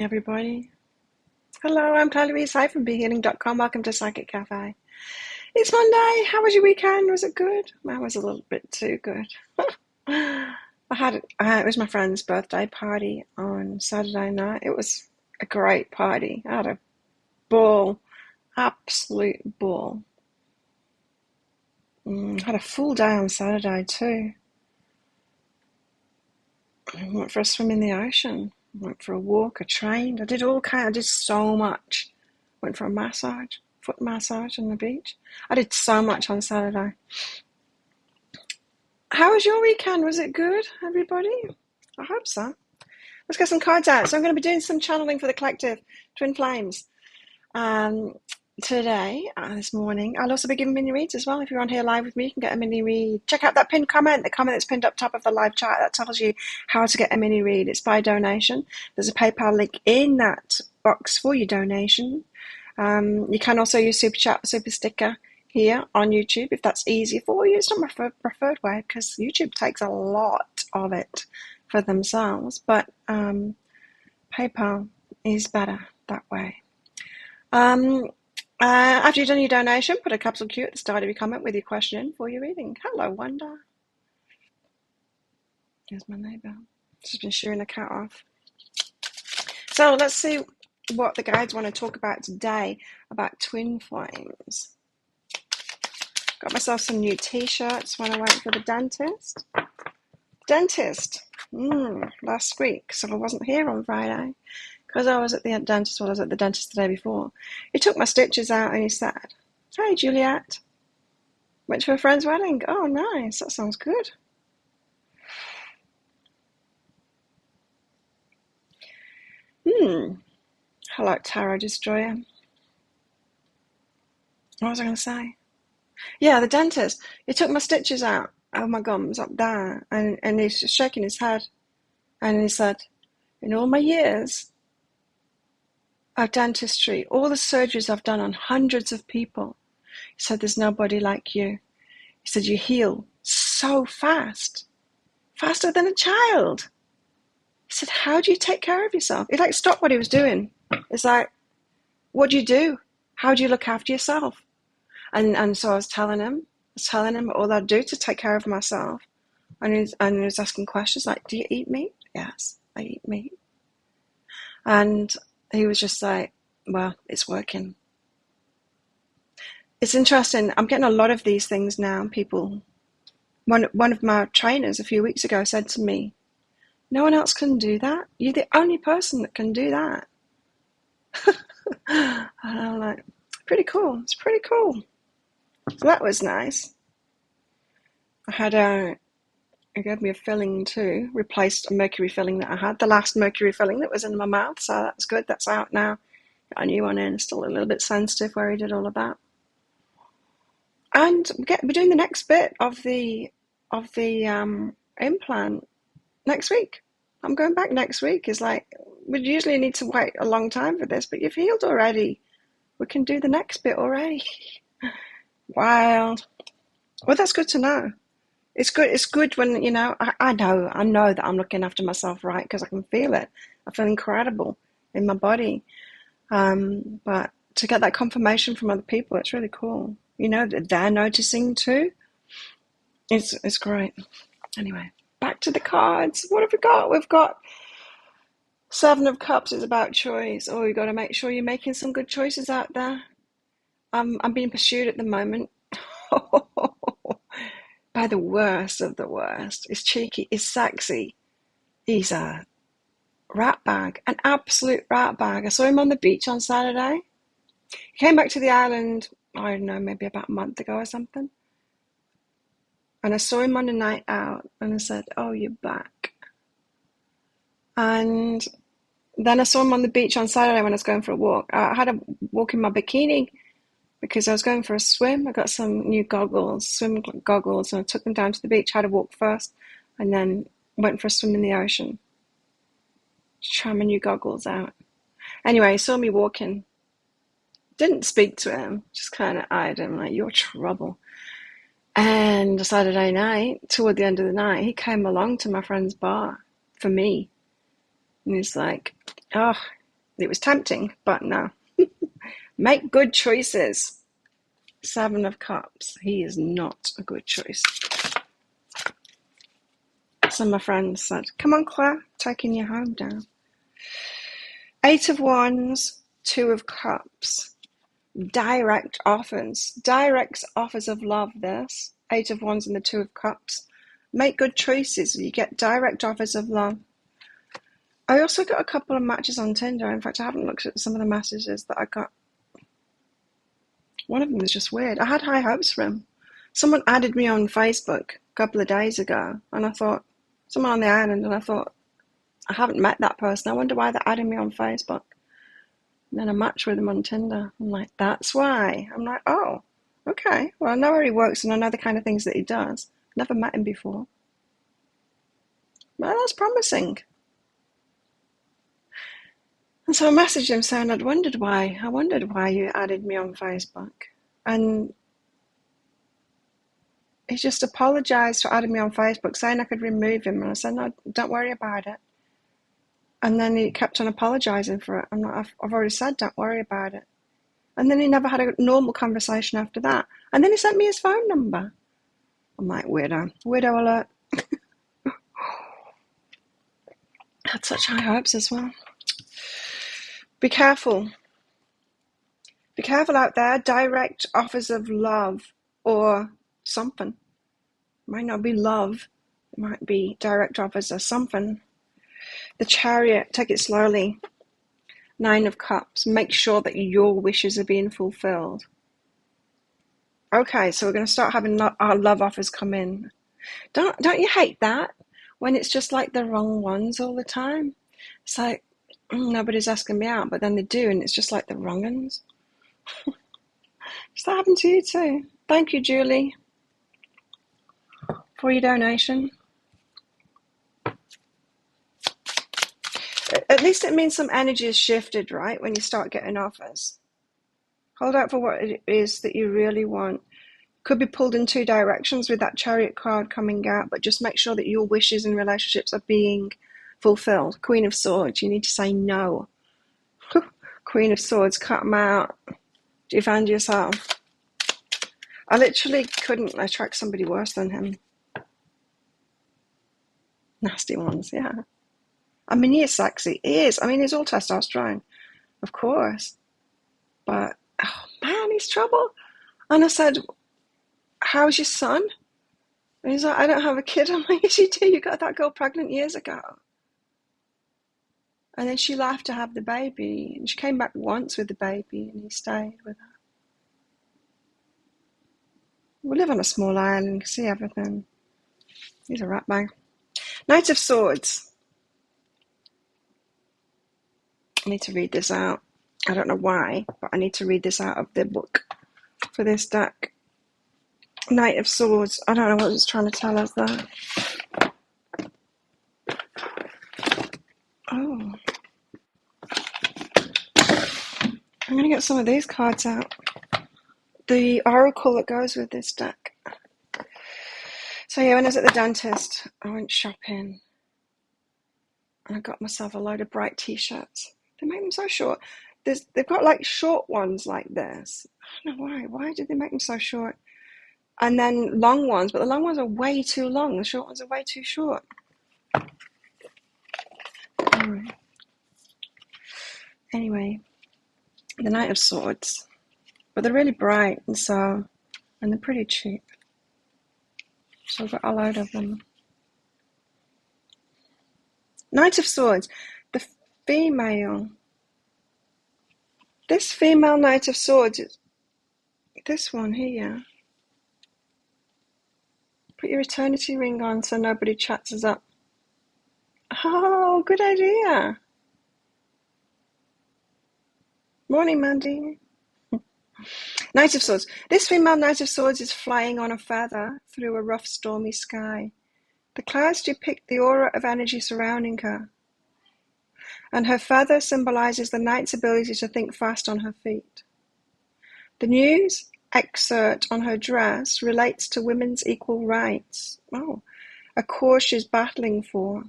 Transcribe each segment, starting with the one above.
everybody. Hello, I'm Claire Louise. Hi from BeHealing.com. Welcome to Psychic Cafe. It's Monday. How was your weekend? Was it good? Mine was a little bit too good. It was my friend's birthday party on Saturday night. It was a great party. I had a ball, absolute ball. Had a full day on Saturday too. I went for a swim in the ocean. Went for a walk. I trained. I did so much. Went for a massage, foot massage on the beach. I did so much on Saturday. How was your weekend? Was it good, everybody? I hope so. Let's get some cards out. So I'm going to be doing some channeling for the collective, Twin Flames, today, this morning. I'll also be giving mini reads as well. If you're on here live with me, you can get a mini read. Check out that pinned comment, the comment that's pinned up top of the live chat. That tells you how to get a mini read. It's by donation. There's a PayPal link in that box for your donation. You can also use Super Chat or Super Sticker here on YouTube if that's easier for you. It's not my preferred way because YouTube takes a lot of it for themselves, but PayPal is better that way. After you've done your donation, put a capsule Q at the start of your comment with your question for your reading. Hello, Wanda. Here's my neighbour. She's been shearing the cat off. So let's see what the guides want to talk about today about twin flames. Got myself some new t-shirts when I went for the dentist. Last week, so I wasn't here on Friday because I was at the dentist. Well, I was at the dentist the day before. He took my stitches out and he said, "Hey, Juliet, went to a friend's wedding. Oh, nice. That sounds good." Hello, Tarot Destroyer. What was I going to say? Yeah, the dentist. He took my stitches out of my gums up there, and he's just shaking his head. And he said, "In all my years of dentistry, all the surgeries I've done on hundreds of people," he said, "there's nobody like you." He said, "You heal so fast, faster than a child." He said, "How do you take care of yourself?" He stopped what he was doing. It's like, "What do you do? How do you look after yourself?" And so I was telling him all I do to take care of myself. And he was asking questions like, "Do you eat meat?" "Yes, I eat meat." And he was just like, "Well, it's working." It's interesting. I'm getting a lot of these things now. People, one of my trainers a few weeks ago said to me, "No one else can do that. You're the only person that can do that." And I'm like, pretty cool. It's pretty cool. So that was nice. It gave me a filling too, replaced a mercury filling that I had, the last mercury filling that was in my mouth, so that's good, that's out now. Got a new one in, still a little bit sensitive where he did all of that. And we're doing the next bit of the implant next week. I'm going back next week. It's like, we usually need to wait a long time for this, but you've healed already. We can do the next bit already. Wild. Well, that's good to know. It's good when, I know that I'm looking after myself right because I can feel it. I feel incredible in my body. But to get that confirmation from other people, it's really cool. That they're noticing too. It's great. Anyway, back to the cards. What have we got? We've got Seven of Cups is about choice. Oh, you got to make sure you're making some good choices out there. I'm being pursued at the moment. By the worst of the worst. He's cheeky, he's sexy. He's a rat bag, an absolute rat bag. I saw him on the beach on Saturday. He came back to the island, I don't know, maybe about a month ago or something. And I saw him on a night out and I said, "Oh, you're back." And then I saw him on the beach on Saturday when I was going for a walk. I had a walk in my bikini because I was going for a swim. I got some new goggles, swim goggles, and I took them down to the beach, had a walk first, and then went for a swim in the ocean. Try my new goggles out. Anyway, he saw me walking. Didn't speak to him, just kind of eyed him like, "You're trouble." And Saturday night, toward the end of the night, he came along to my friend's bar for me. And he's like, "Oh, It was tempting, but no. Make good choices. 7 of Cups. He is not a good choice. Some of my friends said, come on, Claire, taking you home down. 8 of Wands, 2 of Cups. Direct offers. Direct offers of love, this. 8 of Wands and the 2 of Cups. Make good choices. You get direct offers of love. I also got a couple of matches on Tinder. In fact, I haven't looked at some of the messages that I got. One of them was just weird. I had high hopes for him. Someone added me on Facebook a couple of days ago, and I thought, someone on the island, and I thought, I haven't met that person. I wonder why they're adding me on Facebook. And then I matched with him on Tinder. I'm like, that's why. I'm like, oh, okay. Well, I know where he works, and I know the kind of things that he does. Never met him before. Well, that's promising. And so I messaged him saying I wondered why you added me on Facebook. And he just apologised for adding me on Facebook, saying I could remove him. And I said, no, don't worry about it. And then he kept on apologising for it. I'm like, I've already said, don't worry about it. And then he never had a normal conversation after that. And then he sent me his phone number. I'm like, weirdo. Weirdo alert. Had such high hopes as well. Be careful. Be careful out there. Direct offers of love or something. It might not be love. It might be direct offers of something. The Chariot, take it slowly. 9 of Cups. Make sure that your wishes are being fulfilled. Okay, so we're going to start having our love offers come in. Don't you hate that? When it's just like the wrong ones all the time. It's like, nobody's asking me out, but then they do, and it's just like the wrong ones. Does that happen to you too? Thank you, Julie, for your donation. At least it means some energy is shifted, right? When you start getting offers. Hold out for what it is that you really want. Could be pulled in 2 directions with that Chariot card coming out, but just make sure that your wishes and relationships are being fulfilled. Queen of Swords, you need to say no. Queen of Swords, cut them out. Do you find yourself? I literally couldn't attract somebody worse than him. Nasty ones, yeah. I mean, he is sexy. He is. I mean, he's all testosterone, of course. But, oh man, he's trouble. And I said, how's your son? And he's like, I don't have a kid. I'm like, yes, you do. You got that girl pregnant years ago. And then she left to have the baby. And she came back once with the baby, and he stayed with her. We live on a small island, can see everything. He's a rat bag. Knight of Swords. I need to read this out. I don't know why, but I need to read this out of the book for this deck. Knight of Swords. I don't know what it's trying to tell us there. Oh. I'm going to get some of these cards out. The oracle that goes with this deck. So yeah, when I was at the dentist, I went shopping. And I got myself a load of bright t-shirts. They make them so short. They've got like short ones like this. I don't know why. Why did they make them so short? And then long ones, but the long ones are way too long. The short ones are way too short. Anyway, the Knight of Swords. But they're really bright, and they're pretty cheap. So I've got a load of them. Knight of Swords. The female. This female Knight of Swords is this one here. Put your eternity ring on so nobody chats us up. Oh, good idea. Morning, Mandy. Knight of Swords. This female Knight of Swords is flying on a feather through a rough, stormy sky. The clouds depict the aura of energy surrounding her, and her feather symbolizes the knight's ability to think fast on her feet. The news excerpt on her dress relates to women's equal rights. Oh, a cause she's battling for.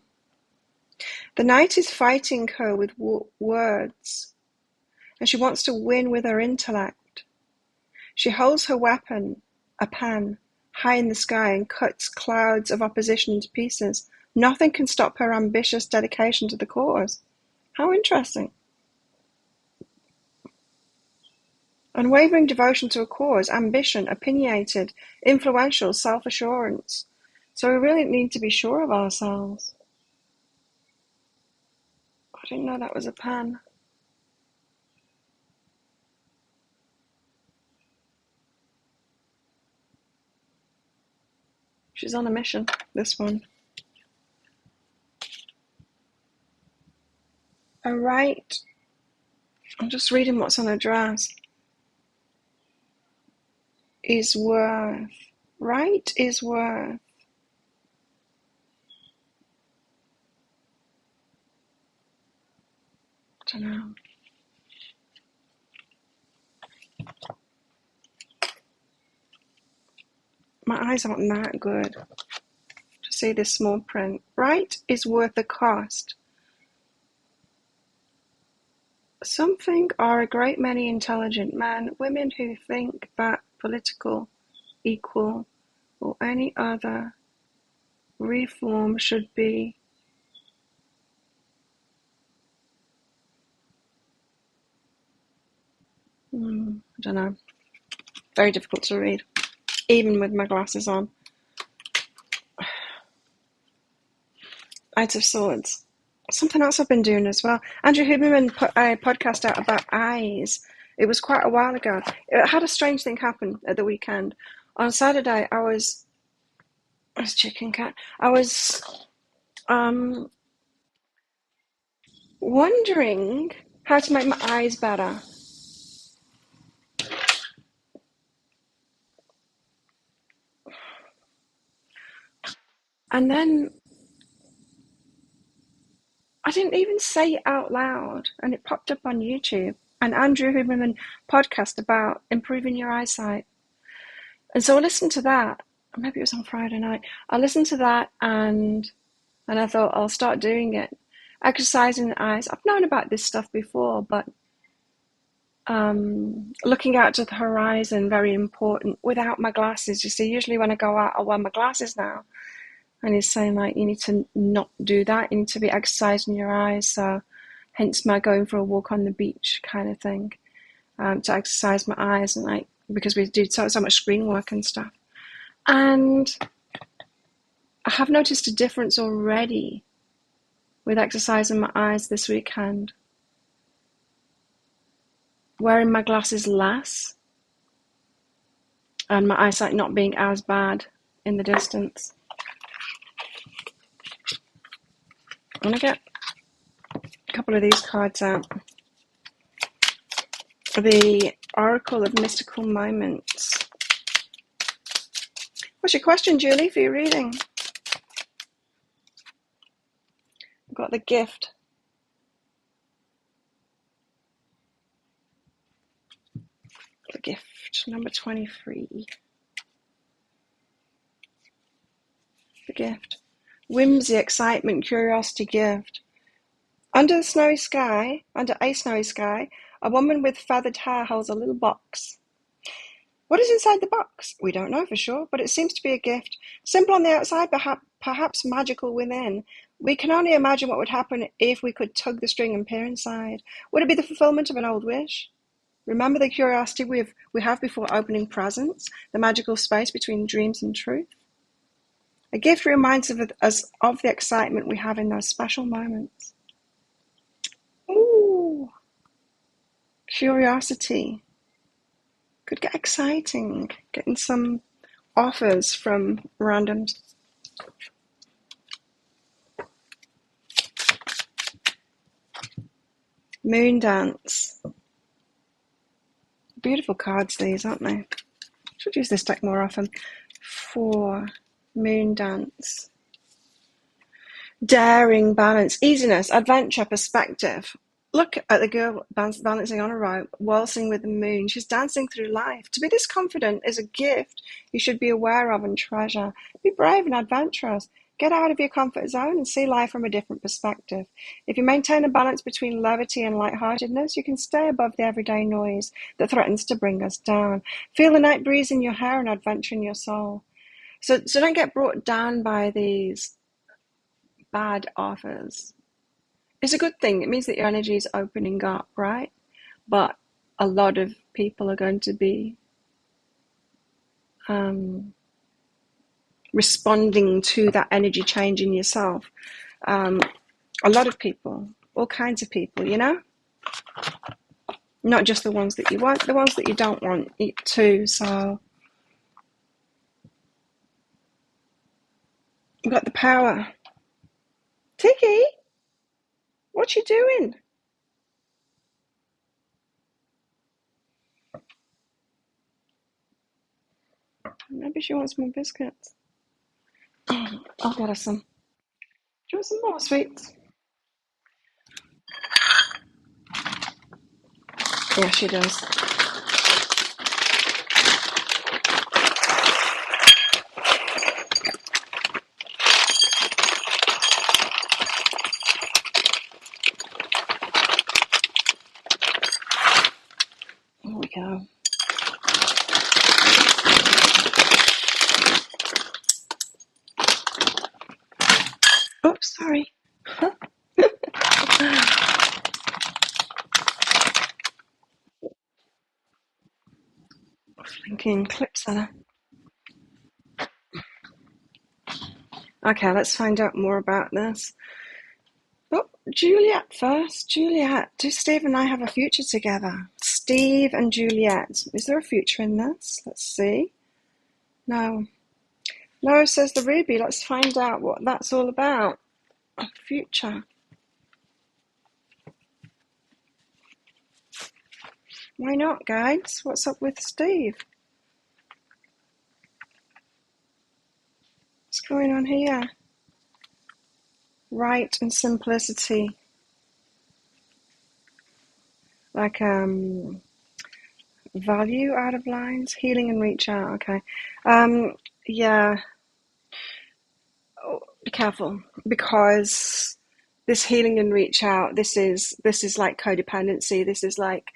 The knight is fighting her with words, and she wants to win with her intellect. She holds her weapon, a pan, high in the sky and cuts clouds of opposition into pieces. Nothing can stop her ambitious dedication to the cause. How interesting. Unwavering devotion to a cause, ambition, opinionated, influential, self-assurance. So we really need to be sure of ourselves. I didn't know that was a pan. She's on a mission, this one. A right. I'm just reading what's on her dress. Is worth. Right is worth. I don't know. My eyes aren't that good to see this small print. Right is worth the cost. Something are a great many intelligent men, women who think that political, equal, or any other reform should be I don't know. Very difficult to read, even with my glasses on. Knight of Swords. Something else I've been doing as well. Andrew Huberman put a podcast out about eyes. It was quite a while ago. It had a strange thing happen at the weekend. On Saturday, I was chicken cat. I was wondering how to make my eyes better. And then I didn't even say it out loud, and it popped up on YouTube. An Andrew Huberman podcast about improving your eyesight. And so I listened to that. Maybe it was on Friday night. I listened to that and I thought I'll start doing it. Exercising the eyes. I've known about this stuff before, but looking out to the horizon, very important. Without my glasses, you see, usually when I go out, I wear my glasses now. And he's saying, like, you need to not do that. You need to be exercising your eyes. So hence my going for a walk on the beach kind of thing, to exercise my eyes, and like, because we do so much screen work and stuff. And I have noticed a difference already with exercising my eyes this weekend. Wearing my glasses less, and my eyesight not being as bad in the distance. I'm going to get a couple of these cards out. The Oracle of Mystical Moments. What's your question, Julie, for your reading? I've got the gift. The gift, number 23. The gift. Whimsy, excitement, curiosity, gift. Under a snowy sky, a woman with feathered hair holds a little box. What is inside the box? We don't know for sure, but it seems to be a gift. Simple on the outside, perhaps magical within. We can only imagine what would happen if we could tug the string and peer inside. Would it be the fulfillment of an old wish? Remember the curiosity we have before opening presents, the magical space between dreams and truth? A gift reminds us of the excitement we have in those special moments. Ooh, curiosity. Could get exciting, getting some offers from randoms. Moon Dance. Beautiful cards these, aren't they? Should use this deck more often. 4. Moon Dance. Daring, balance, easiness, adventure, perspective. Look at the girl balancing on a rope, waltzing with the moon. She's dancing through life. To be this confident is a gift you should be aware of and treasure. Be brave and adventurous. Get out of your comfort zone and see life from a different perspective. If you maintain a balance between levity and lightheartedness, you can stay above the everyday noise that threatens to bring us down. Feel the night breeze in your hair and adventure in your soul. So don't get brought down by these bad offers. It's a good thing. It means that your energy is opening up, right? But a lot of people are going to be responding to that energy change in yourself. A lot of people, all kinds of people, not just the ones that you want, the ones that you don't want too. So you've got the power. Tiki, what you doing? Maybe she wants more biscuits. I'll get her some. Do you want some more sweets? Yeah, she does. There we go. Oops, sorry. Flinking clips at her. Okay, let's find out more about this. Oh, Juliet first. Juliet, do Steve and I have a future together? Steve and Juliet. Is there a future in this? Let's see. No. No, says the Ruby. Let's find out what that's all about. A future. Why not, guys? What's up with Steve? What's going on here? Right and simplicity. Like, value out of lines. Healing and reach out. Okay. Yeah. Oh, be careful, because this healing and reach out, this is like codependency. This is like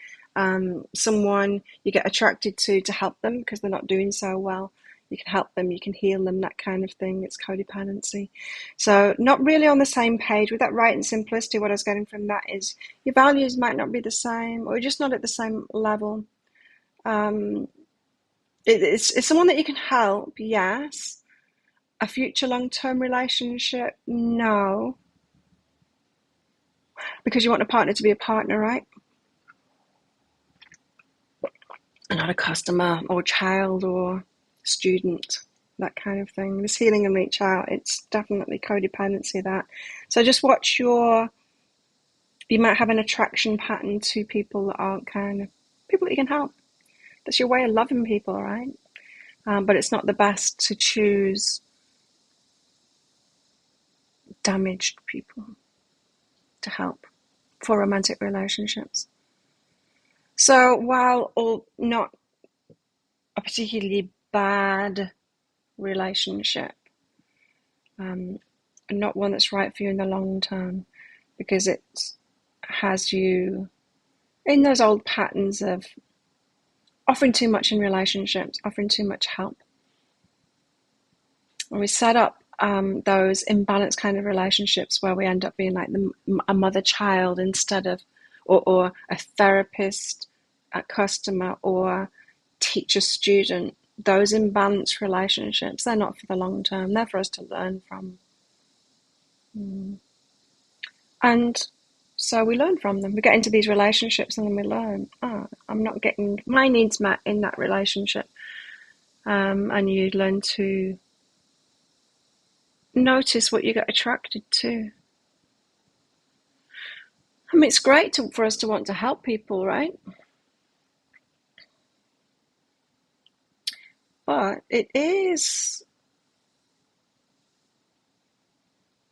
someone you get attracted to help them because they're not doing so well. You can help them, you can heal them, that kind of thing. It's codependency. So not really on the same page with that right and simplicity. What I was getting from that is your values might not be the same, or just not at the same level. It's someone that you can help, yes. A future long-term relationship, no. Because you want a partner to be a partner, right? And not a customer or child or student, that kind of thing. This healing and reach out, it's definitely codependency, that. So just watch you might have an attraction pattern to people that aren't kind of people that you can help. That's your way of loving people, right? But it's not the best to choose damaged people to help for romantic relationships. So while not a particularly bad relationship, not one that's right for you in the long term, because it has you in those old patterns of offering too much in relationships, offering too much help. And we set up those imbalanced kind of relationships where we end up being like a mother-child instead of, or a therapist, a customer, or teacher-student. Those imbalanced relationships, they're not for the long term. They're for us to learn from. And so we learn from them. We get into these relationships and then we learn, I'm not getting my needs met in that relationship. And you learn to notice what you get attracted to. I mean, it's great for us to want to help people, right? But it is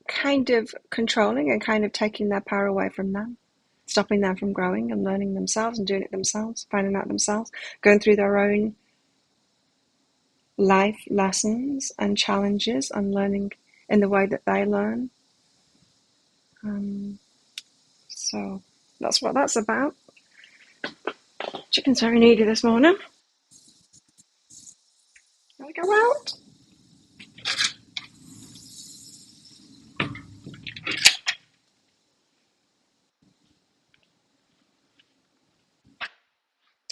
kind of controlling and kind of taking their power away from them, stopping them from growing and learning themselves and doing it themselves, finding out themselves, going through their own life lessons and challenges and learning in the way that they learn. So that's what that's about. Chicken's very needy this morning. Gotta go out.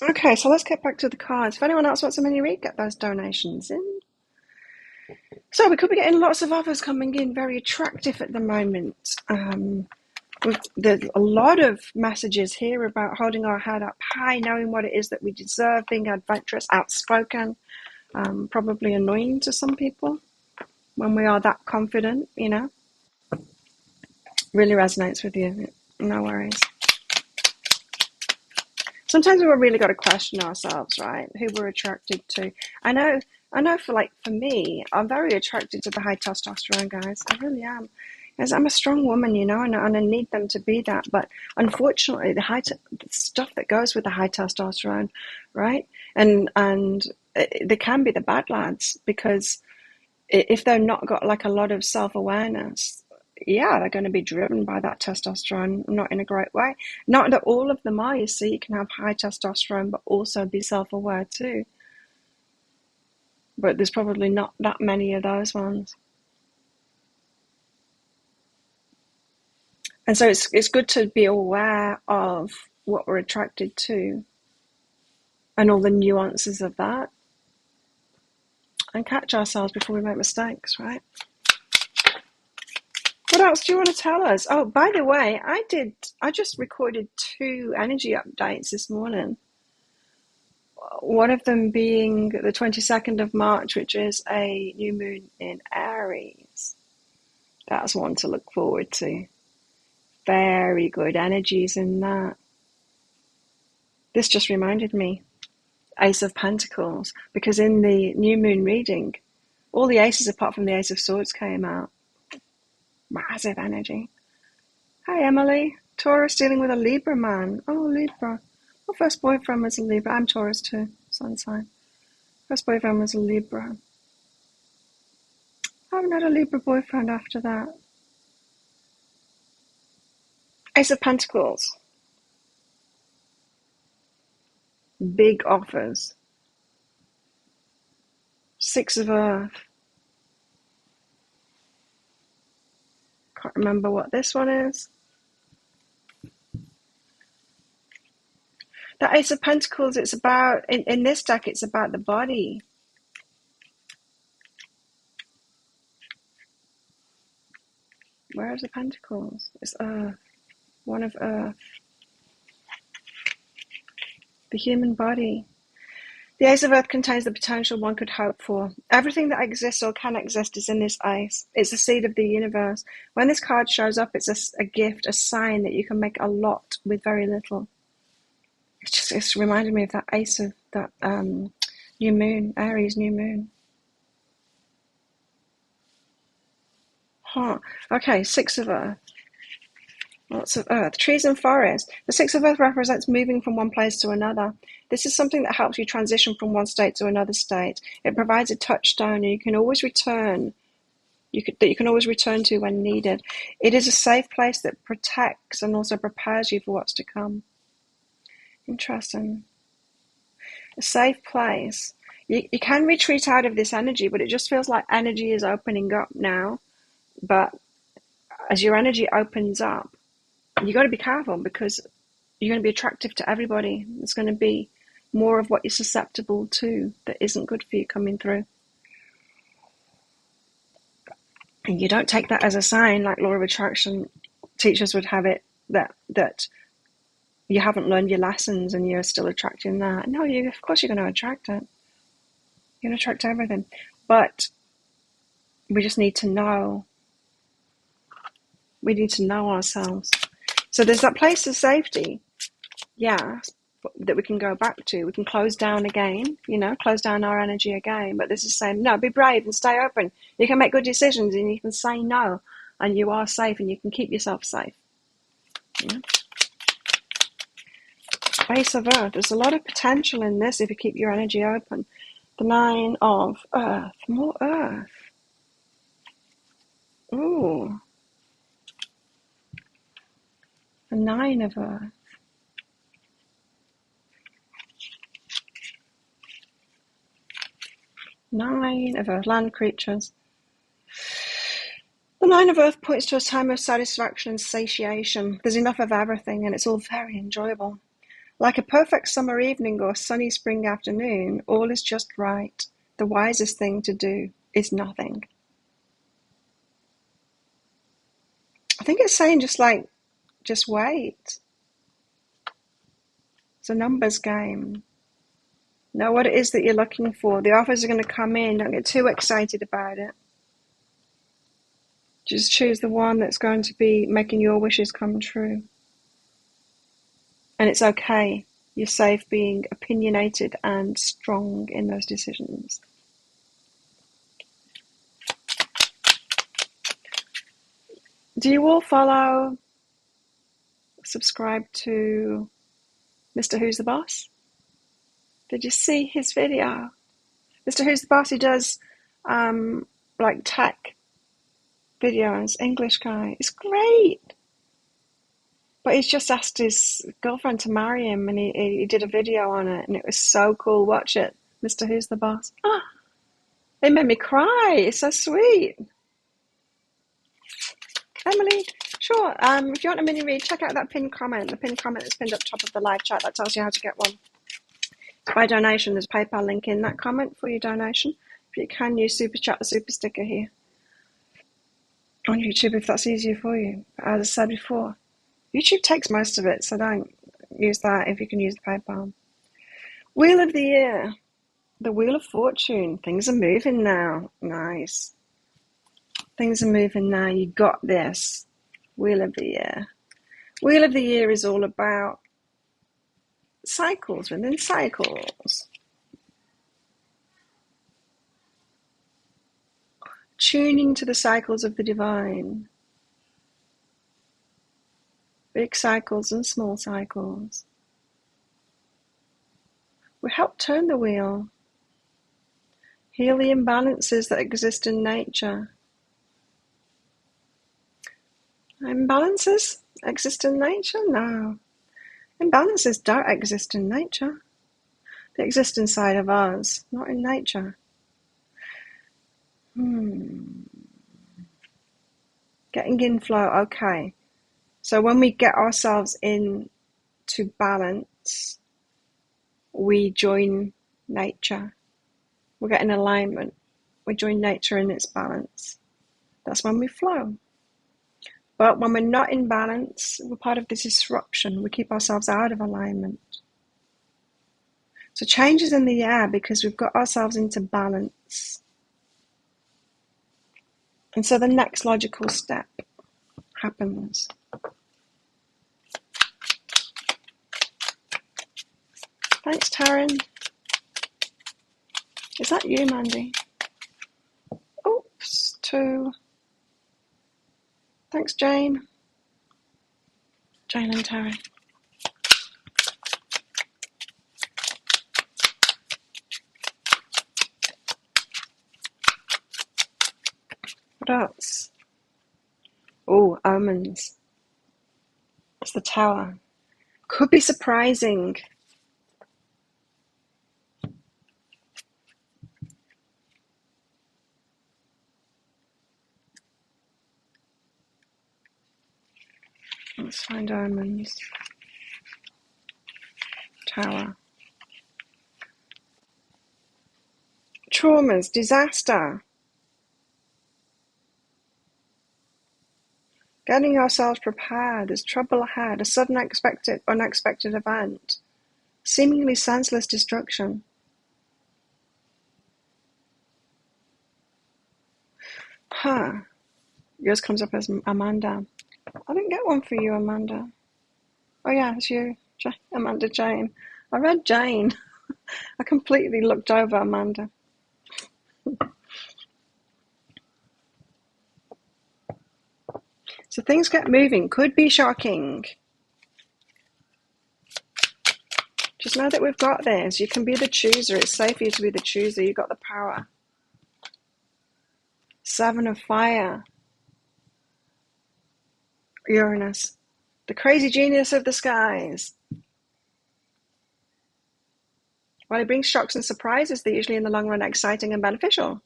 Okay, so let's get back to the cards. If anyone else wants a mini read, get those donations in. So we could be getting lots of offers coming in, very attractive at the moment. There's a lot of messages here about holding our head up high, knowing what it is that we deserve, being adventurous, outspoken, probably annoying to some people when we are that confident, you know. Really resonates with you. No worries. Sometimes we've really got to question ourselves, right? Who we're attracted to. I know for me, I'm very attracted to the high testosterone guys. I really am. Because I'm a strong woman, you know, and I need them to be that. But unfortunately, the stuff that goes with the high testosterone, right? And they can be the bad lads, because if they're not got like a lot of self-awareness, yeah, they're going to be driven by that testosterone, not in a great way. Not that all of them are, you see. You can have high testosterone but also be self-aware too. But there's probably not that many of those ones. And so it's good to be aware of what we're attracted to and all the nuances of that, and catch ourselves before we make mistakes, right? What else do you want to tell us? Oh, by the way, I just recorded 2 energy updates this morning. One of them being the 22nd of March, which is a new moon in Aries. That's one to look forward to. Very good energies in that. This just reminded me, Ace of Pentacles, because in the new moon reading, all the aces apart from the Ace of Swords came out. Massive energy. Hi, Emily. Taurus dealing with a Libra man. Oh, Libra. My first boyfriend was a Libra. I'm Taurus too, sun sign. First boyfriend was a Libra. I haven't had a Libra boyfriend after that. Ace of Pentacles. Big offers. 6 of Earth. Can't remember what this one is. The Ace of Pentacles, it's about, in this deck, it's about the body. Where is the Pentacles? It's Earth. One of Earth. The human body. The Ace of Earth contains the potential one could hope for. Everything that exists or can exist is in this ace. It's the seed of the universe. When this card shows up, it's a gift, a sign that you can make a lot with very little. It's reminded me of that ace of that new moon, Aries new moon. Huh. Okay, 6 of Earth. Lots of Earth. Trees and forest. The 6 of Earth represents moving from one place to another. This is something that helps you transition from one state to another state. It provides a touchstone, and you can always return. That you can always return to when needed. It is a safe place that protects and also prepares you for what's to come. Interesting. A safe place. You can retreat out of this energy, but it just feels like energy is opening up now. But as your energy opens up, you got to be careful, because you're going to be attractive to everybody. There's going to be more of what you're susceptible to that isn't good for you coming through. And you don't take that as a sign, like law of attraction teachers would have it, that you haven't learned your lessons and you're still attracting that. No, of course you're going to attract it. You're going to attract everything. But we just need to know. We need to know ourselves. So there's that place of safety, yeah, that we can go back to. We can close down again, close down our energy again. But this is saying, no, be brave and stay open. You can make good decisions and you can say no, and you are safe and you can keep yourself safe. Yeah. Ace of Earth. There's a lot of potential in this if you keep your energy open. The 9 of Earth. More Earth. Ooh, a 9 of Earth. 9 of Earth, land creatures. The 9 of Earth points to a time of satisfaction and satiation. There's enough of everything, and it's all very enjoyable. Like a perfect summer evening or sunny spring afternoon, all is just right. The wisest thing to do is nothing. I think it's saying just wait. It's a numbers game. Know what it is that you're looking for. The offers are going to come in. Don't get too excited about it. Just choose the one that's going to be making your wishes come true. And it's okay. You're safe being opinionated and strong in those decisions. Do you all follow, subscribe to Mr. Who's the Boss? Did you see his video? Mr. Who's the Boss, he does like tech videos, English guy. It's great. But he's just asked his girlfriend to marry him, and he did a video on it, and it was so cool. Watch it, Mr. Who's the Boss. Ah, it made me cry. It's so sweet. Emily, sure. If you want a mini read, check out that pinned comment. The pinned comment is pinned up top of the live chat. That tells you how to get one. By donation, there's a PayPal link in that comment for your donation. If you can use Super Chat or Super Sticker here on YouTube, if that's easier for you. But as I said before, YouTube takes most of it, so don't use that if you can use the PayPal. Wheel of the Year. The Wheel of Fortune. Things are moving now. Nice. Things are moving now. You got this. Wheel of the Year. Wheel of the Year is all about cycles within cycles. Tuning to the cycles of the divine. Big cycles and small cycles. We help turn the wheel. Heal the imbalances that exist in nature. Imbalances exist in nature? No. Imbalances don't exist in nature. They exist inside of us, not in nature. Getting in flow, okay. So when we get ourselves into balance, we join nature. We get in alignment. We join nature in its balance. That's when we flow. But when we're not in balance, we're part of the disruption. We keep ourselves out of alignment. So change is in the air because we've got ourselves into balance. And so the next logical step happens. Thanks, Taryn. Is that you, Mandy? Oops, 2. Thanks, Jane. Jane and Taryn. What else? Oh, omens. It's the Tower. Could be surprising. Let's find omens. Tower. Traumas, disaster. Getting ourselves prepared. There's trouble ahead. A sudden unexpected event. Seemingly senseless destruction. Yours comes up as Amanda. I didn't get one for you, Amanda. Oh yeah, it's you, Amanda Jane. I read Jane. I completely looked over Amanda. So things get moving. Could be shocking. Just know that we've got this. You can be the chooser. It's safe for you to be the chooser. You've got the power. 7 of Fire. Uranus, the crazy genius of the skies. While it brings shocks and surprises, they're usually in the long run exciting and beneficial.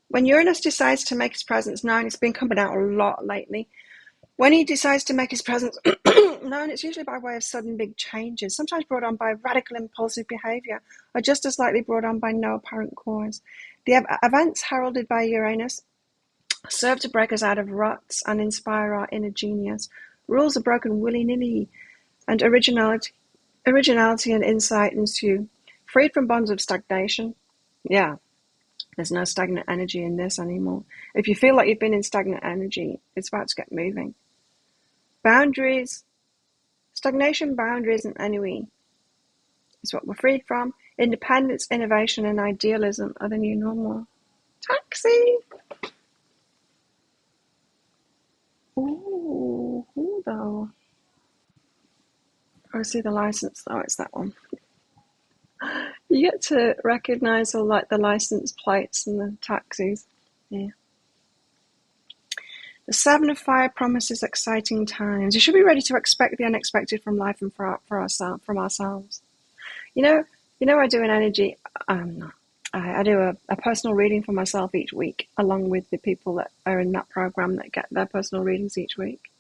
When Uranus decides to make his presence known, it's been coming out a lot lately. When he decides to make his presence known, it's usually by way of sudden big changes, sometimes brought on by radical impulsive behaviour, or just as likely brought on by no apparent cause. The events heralded by Uranus serve to break us out of ruts and inspire our inner genius. Rules are broken willy-nilly, and originality and insight ensue. Freed from bonds of stagnation. Yeah, there's no stagnant energy in this anymore. If you feel like you've been in stagnant energy, it's about to get moving. Boundaries, stagnation, boundaries, and ennui is what we're freed from. Independence, innovation, and idealism are the new normal. Taxi! Ooh, who though? Oh, I see the license. Oh, it's that one. You get to recognise all like the license plates and the taxis. Yeah. The Seven of Fire promises exciting times. You should be ready to expect the unexpected from life and from ourselves. You know, I do an energy. I do a personal reading for myself each week, along with the people that are in that program that get their personal readings each week.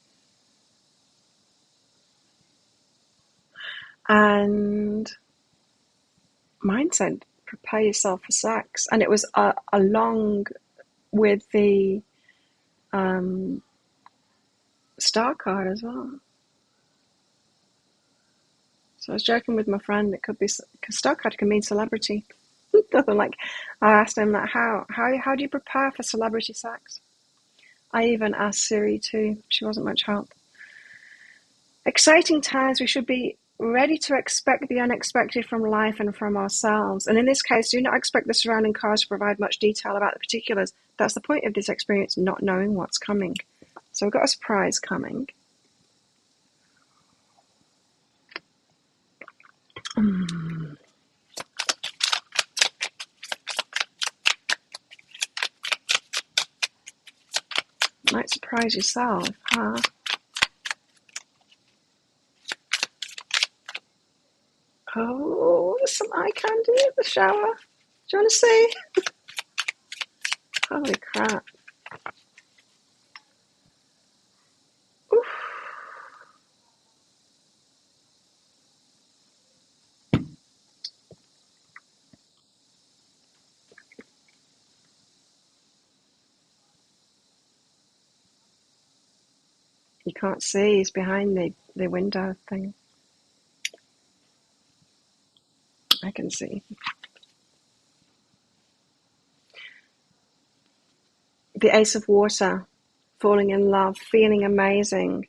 And mine said, "Prepare yourself for sex," and it was along with the star card as well. So I was joking with my friend, it could be, because star card can mean celebrity. Like, I asked him, like, how do you prepare for celebrity sex? I even asked Siri too. She wasn't much help. Exciting times. We should be ready to expect the unexpected from life and from ourselves. And in this case, do not expect the surrounding cards to provide much detail about the particulars. That's the point of this experience, not knowing what's coming. So we've got a surprise coming. Might surprise yourself, huh? Oh, there's some eye candy at the shower. Do you want to see? Holy crap. Oof. You can't see, he's behind the window thing. I can see. The Ace of Water, falling in love, feeling amazing.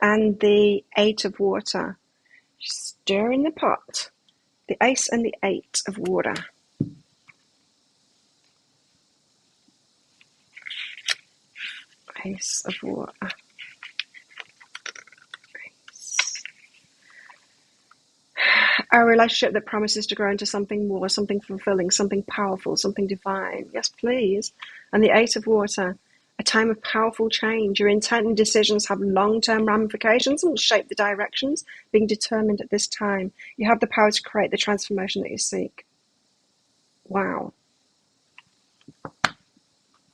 And the Eight of Water, stirring the pot. The Ace and the Eight of Water. Ace of Water. A relationship that promises to grow into something more, something fulfilling, something powerful, something divine. Yes, please. And the Eight of Water, a time of powerful change. Your intent and decisions have long-term ramifications and will shape the directions being determined at this time. You have the power to create the transformation that you seek. Wow.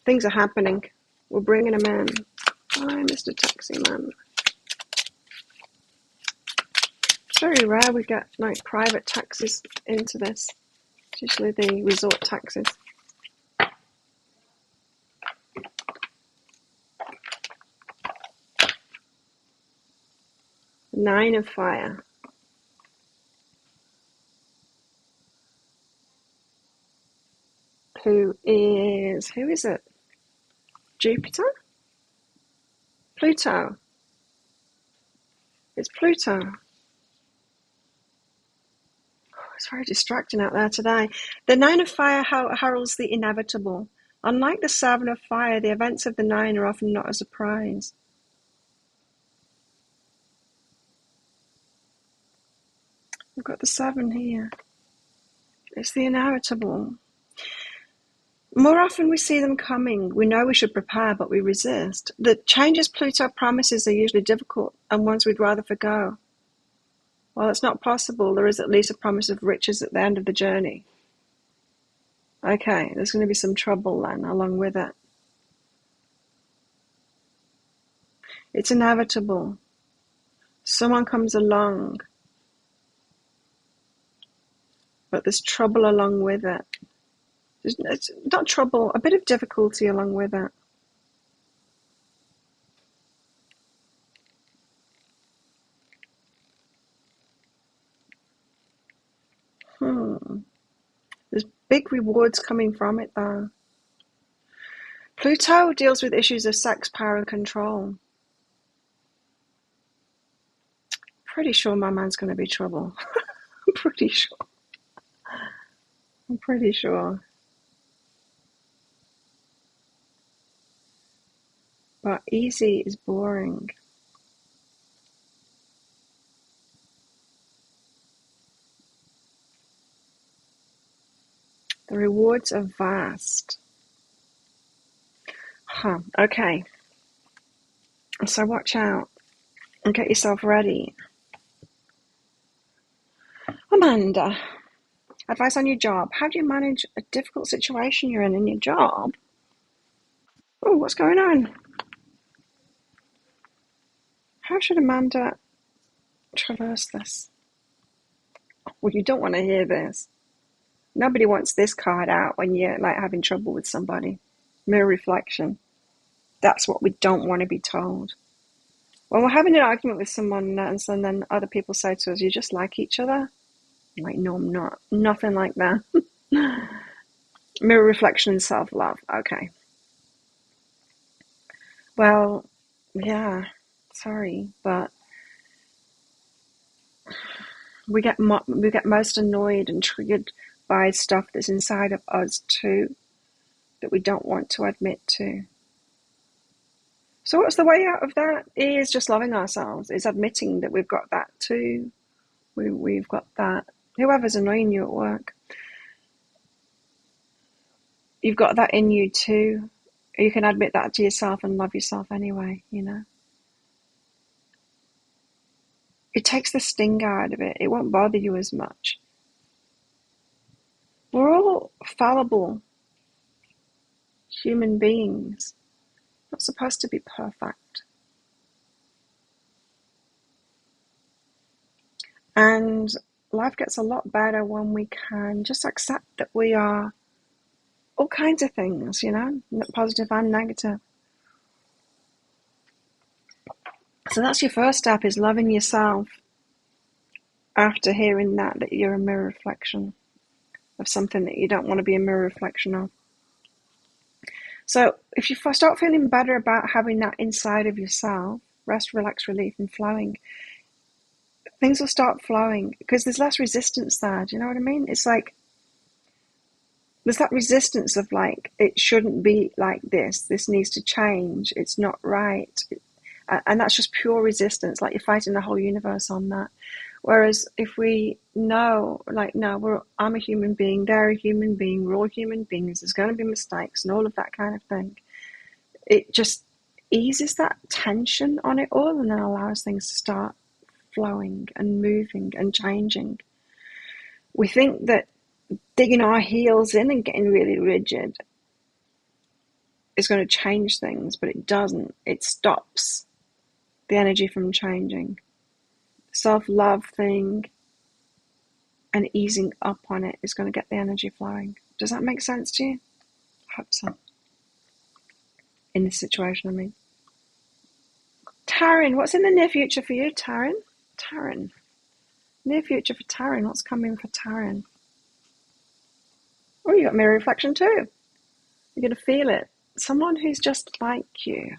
Things are happening. We're bringing them in. Hi, Mr. Taxi Man. It's very rare we get like private taxis into this. It's usually the resort taxis. Nine of Fire. Who is it? Jupiter? Pluto. It's Pluto. It's very distracting out there today. The Nine of Fire heralds the inevitable. Unlike the Seven of Fire, the events of the Nine are often not a surprise. We've got the Seven here. It's the inevitable. More often we see them coming. We know we should prepare, but we resist. The changes Pluto promises are usually difficult and ones we'd rather forgo. While it's not possible, there is at least a promise of riches at the end of the journey. Okay, there's going to be some trouble then along with it. It's inevitable. Someone comes along, but there's trouble along with it. It's not trouble, a bit of difficulty along with it. There's big rewards coming from it though. Pluto deals with issues of sex, power, and control. Pretty sure my man's going to be trouble. I'm pretty sure. But easy is boring. The rewards are vast. Okay. So watch out and get yourself ready. Amanda, advice on your job. How do you manage a difficult situation you're in your job? Oh, what's going on? How should Amanda traverse this? Well, you don't want to hear this. Nobody wants this card out when you're like having trouble with somebody. Mirror reflection. That's what we don't want to be told. When we're having an argument with someone and then other people say to us, you just like each other? I'm like, no, I'm not. Nothing like that. Mirror reflection and self-love. Okay. Well, yeah, sorry, but we get most annoyed and triggered by stuff that's inside of us too, that we don't want to admit to. So what's the way out of that? Is just loving ourselves. Is admitting that we've got that too. We've got that. Whoever's annoying you at work, you've got that in you too. You can admit that to yourself and love yourself anyway, you know. It takes the sting out of it. It won't bother you as much. We're all fallible human beings. Not supposed to be perfect. And life gets a lot better when we can just accept that we are all kinds of things, you know, positive and negative. So that's your first step, is loving yourself after hearing that you're a mirror reflection of something that you don't want to be a mirror reflection of. So if you start feeling better about having that inside of yourself, rest, relax, relief, and flowing, things will start flowing because there's less resistance there. Do you know what I mean? It's like there's that resistance of like, it shouldn't be like this. This needs to change. It's not right. And that's just pure resistance. Like you're fighting the whole universe on that. Whereas if we know, like, no, I'm a human being, they're a human being, we're all human beings, there's going to be mistakes and all of that kind of thing. It just eases that tension on it all and then allows things to start flowing and moving and changing. We think that digging our heels in and getting really rigid is going to change things, but it doesn't. It stops the energy from changing. Self-love thing and easing up on it is going to get the energy flowing. Does that make sense to you? I hope so. In this situation, I mean. Taryn, what's in the near future for you, Taryn? Taryn. Near future for Taryn. What's coming for Taryn? Oh, you got mirror reflection too. You're going to feel it. Someone who's just like you.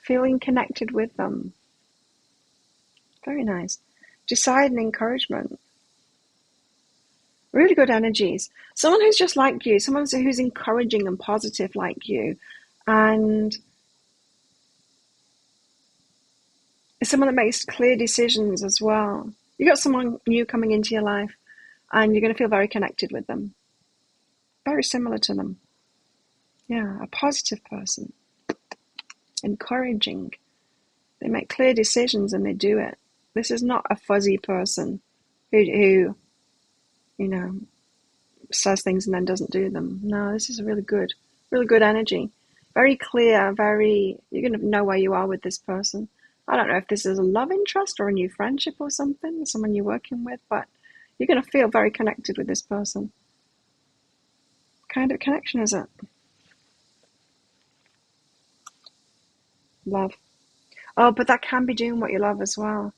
Feeling connected with them. Very nice. Decide and encouragement. Really good energies. Someone who's just like you. Someone who's encouraging and positive like you. And someone that makes clear decisions as well. You got someone new coming into your life and you're going to feel very connected with them. very similar to them. Yeah, a positive person. Encouraging. They make clear decisions and they do it. This is not a fuzzy person who you know, says things and then doesn't do them. No, this is a really good energy. Very clear, you're going to know where you are with this person. I don't know if this is a love interest or a new friendship or something, someone you're working with, but you're going to feel very connected with this person. What kind of connection is it? Love. Oh, but that can be doing what you love as well.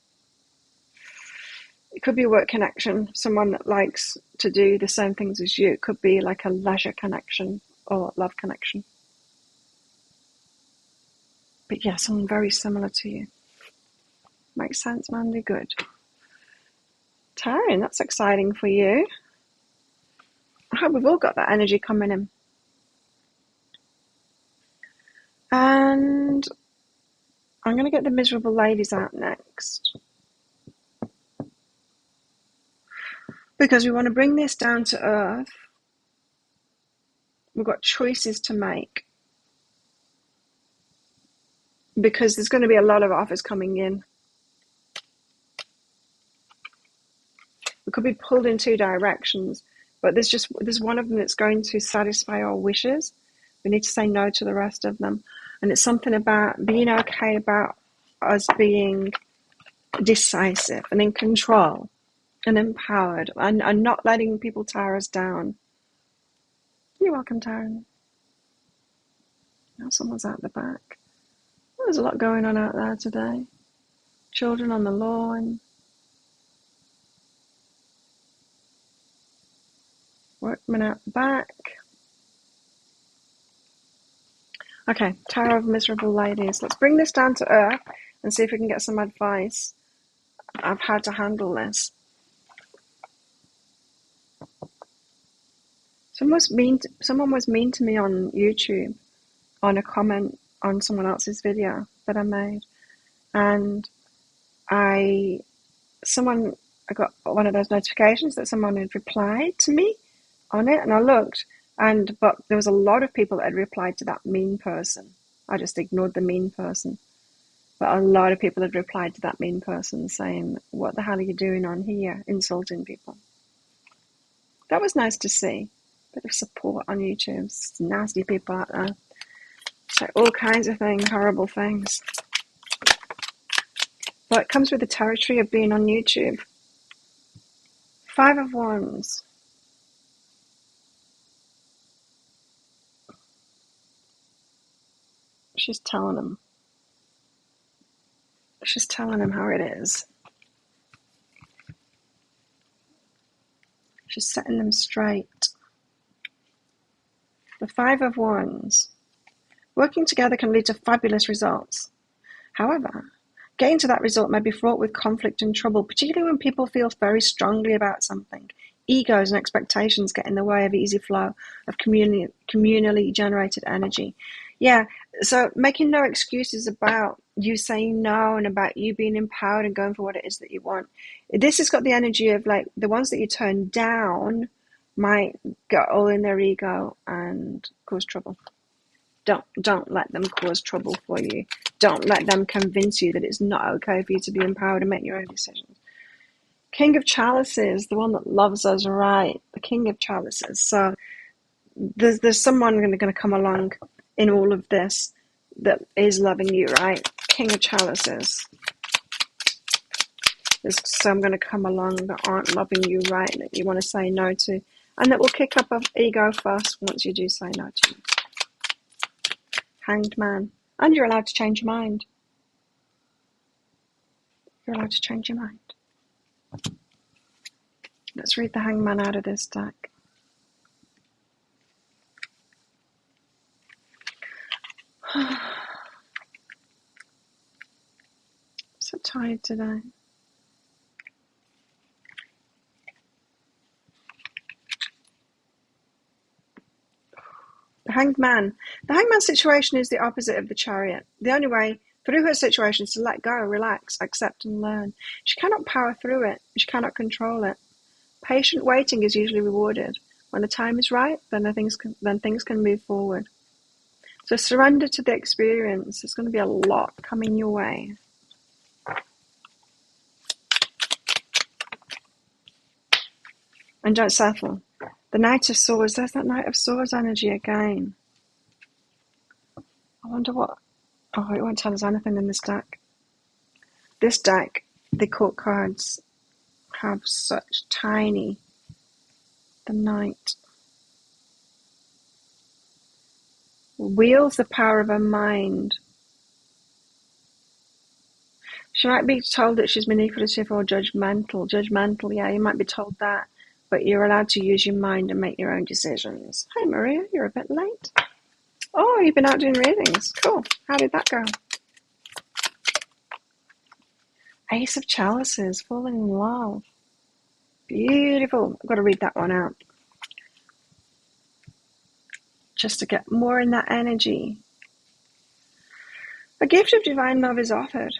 It could be a work connection, someone that likes to do the same things as you. It could be like a leisure connection or love connection. But yeah, someone very similar to you. Makes sense, Mandy? Good. Taryn, that's exciting for you. I hope we've all got that energy coming in. And I'm going to get the miserable ladies out next. Because we want to bring this down to earth. We've got choices to make. Because there's going to be a lot of offers coming in. We could be pulled in two directions, but there's one of them that's going to satisfy our wishes. We need to say no to the rest of them. And it's something about being okay about us being decisive and in control and empowered and not letting people tear us down. You're welcome, Taryn. Now someone's out the back. Well, there's a lot going on out there today. Children on the lawn. Workmen out the back. Okay, Tower of Miserable Ladies. Let's bring this down to earth and see if we can get some advice of how to handle this. Someone was mean to me on YouTube on a comment on someone else's video that I made, and I got one of those notifications that someone had replied to me on it, and I looked, but there was a lot of people that had replied to that mean person. I just ignored the mean person, but a lot of people had replied to that mean person saying, "What the hell are you doing on here, insulting people?" That was nice to see. Bit of support on YouTube. It's nasty people out there. Say all kinds of things, horrible things. But it comes with the territory of being on YouTube. 5 of Wands. She's telling him how it is. She's setting them straight. The 5 of Wands. Working together can lead to fabulous results. However, getting to that result may be fraught with conflict and trouble, particularly when people feel very strongly about something. Egos and expectations get in the way of easy flow of communally generated energy. Yeah, so making no excuses about you saying no and about you being empowered and going for what it is that you want. This has got the energy of like the ones that you turn down might get all in their ego and cause trouble. Don't let them cause trouble for you. Don't let them convince you that it's not okay for you to be empowered and make your own decisions. King of Chalices, the one that loves us right. The King of Chalices. So there's someone going to come along in all of this that is loving you right. King of Chalices. There's some going to come along that aren't loving you right, that you want to say no to, and that will kick up an ego first once you do say no to them. Hanged Man. And you're allowed to change your mind. You're allowed to change your mind. Let's read the Hangman out of this deck. So tired today. The Hanged Man. The Hanged Man situation is the opposite of the Chariot. The only way through her situation is to let go, relax, accept and learn. She cannot power through it. She cannot control it. Patient waiting is usually rewarded. When the time is right, then things can move forward. So surrender to the experience. There's going to be a lot coming your way. And don't settle. The Knight of Swords, there's that Knight of Swords energy again. I wonder what... Oh, it won't tell us anything in this deck. This deck, the court cards have such tiny... The Knight wields the power of her mind. She might be told that she's manipulative or judgmental. Judgmental, yeah, you might be told that. But you're allowed to use your mind and make your own decisions. Hi, Maria, you're a bit late. Oh, you've been out doing readings. Cool. How did that go? Ace of Chalices, falling in love. Beautiful. I've got to read that one out. Just to get more in that energy. A gift of divine love is offered.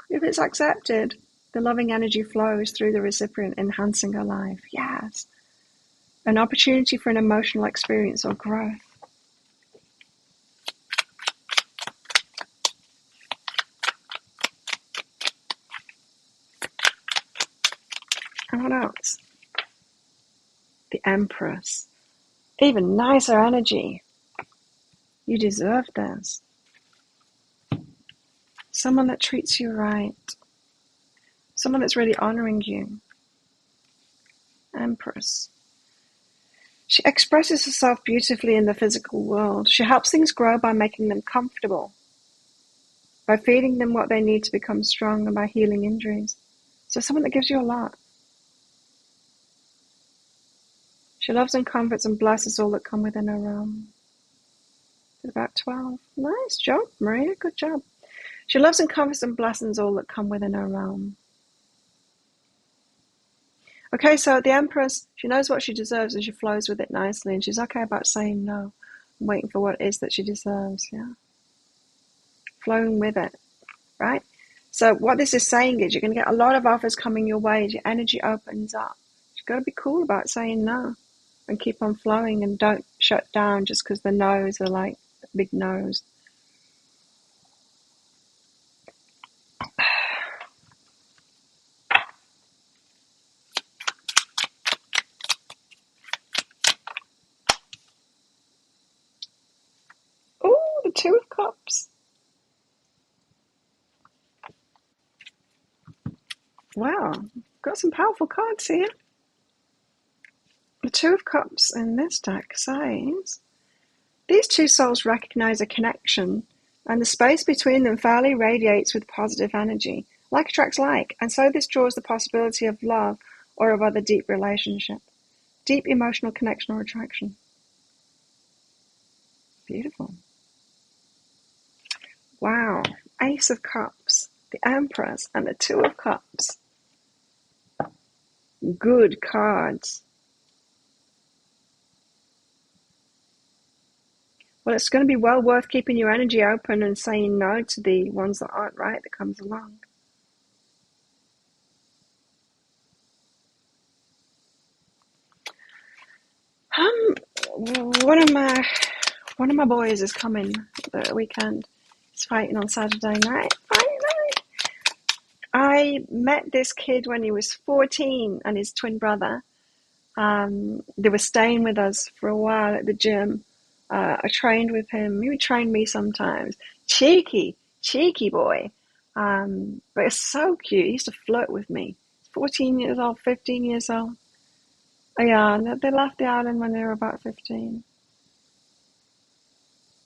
If it's accepted, the loving energy flows through the recipient, enhancing her life. Yes. An opportunity for an emotional experience or growth. And what else? The Empress. Even nicer energy. You deserve this. Someone that treats you right. Someone that's really honoring you. Empress. She expresses herself beautifully in the physical world. She helps things grow by making them comfortable, by feeding them what they need to become strong, and by healing injuries. So someone that gives you a lot. She loves and comforts and blesses all that come within her realm. About 12. Nice job, Maria. Good job. She loves and comforts and blesses all that come within her realm. Okay, so the Empress, she knows what she deserves and she flows with it nicely, and she's okay about saying no and waiting for what it is that she deserves, yeah? Flowing with it, right? So what this is saying is you're going to get a lot of offers coming your way as your energy opens up. You've got to be cool about saying no and keep on flowing, and don't shut down just because the no's are like big no's. Oh, the Two of Cups. Wow, got some powerful cards here. The Two of Cups in this deck says, these two souls recognize a connection, and the space between them fairly radiates with positive energy. Like attracts like, and so this draws the possibility of love or of other deep relationship. Deep emotional connection or attraction. Beautiful. Wow. Ace of Cups, the Empress, and the Two of Cups. Good cards. Well, it's going to be well worth keeping your energy open and saying no to the ones that aren't right that comes along. One of my boys is coming the weekend. He's fighting on Saturday night. I met this kid when he was 14 and his twin brother. They were staying with us for a while at the gym. I trained with him. He would train me sometimes. Cheeky boy. But it's so cute. He used to flirt with me. 14 years old, 15 years old. Oh, yeah, they left the island when they were about 15.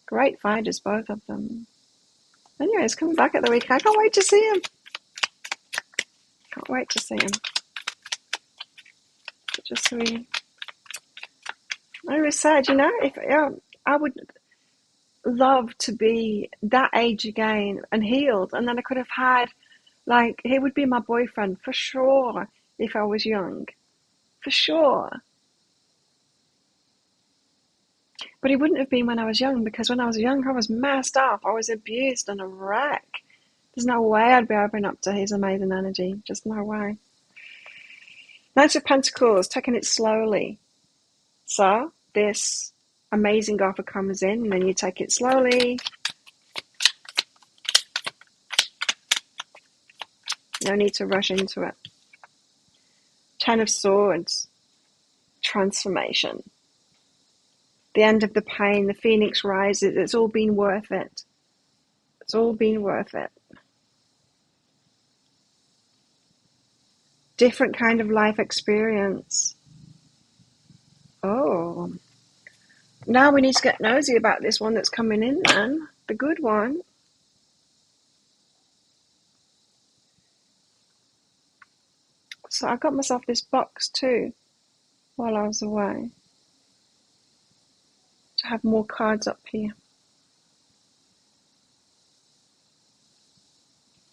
Great fighters, both of them. Anyway, he's coming back at the weekend. I can't wait to see him. Can't wait to see him. Just sweet. I was sad, I would love to be that age again and healed, and then I could have had, he would be my boyfriend for sure if I was young. For sure. But he wouldn't have been when I was young, because when I was young, I was messed up. I was abused and a wreck. There's no way I'd be open up to his amazing energy. Just no way. Knight of Pentacles, taking it slowly. So this amazing offer comes in, and then you take it slowly. No need to rush into it. Ten of Swords, transformation. The end of the pain, the phoenix rises. It's all been worth it. It's all been worth it. Different kind of life experience. Oh. Now we need to get nosy about this one that's coming in then. The good one. So I got myself this box too while I was away. To have more cards up here.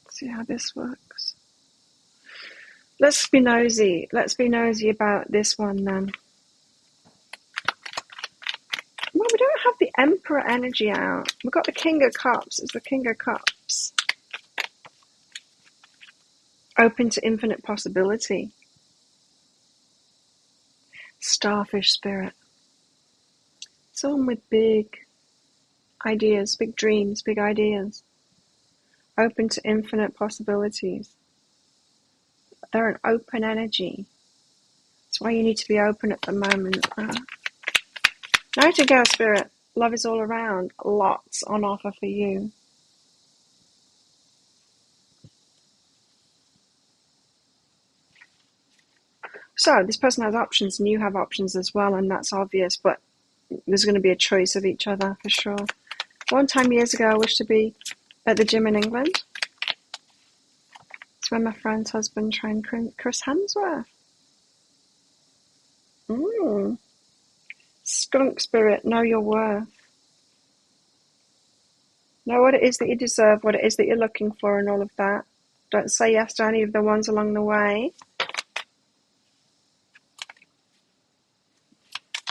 Let's see how this works. Let's be nosy. Let's be nosy about this one then. Well, we don't have the Emperor energy out. We've got the King of Cups. It's the King of Cups. Open to infinite possibility. Starfish spirit. Someone with big ideas, big dreams, big ideas. Open to infinite possibilities. They're an open energy. That's why you need to be open at the moment. Nightingale spirit. Love is all around. Lots on offer for you. So this person has options and you have options as well, and that's obvious, but there's going to be a choice of each other for sure. One time years ago, I wished to be at the gym in England. It's where my friend's husband trained Chris Hemsworth. Skunk spirit, know your worth. Know what it is that you deserve, what it is that you're looking for, and all of that. Don't say yes to any of the ones along the way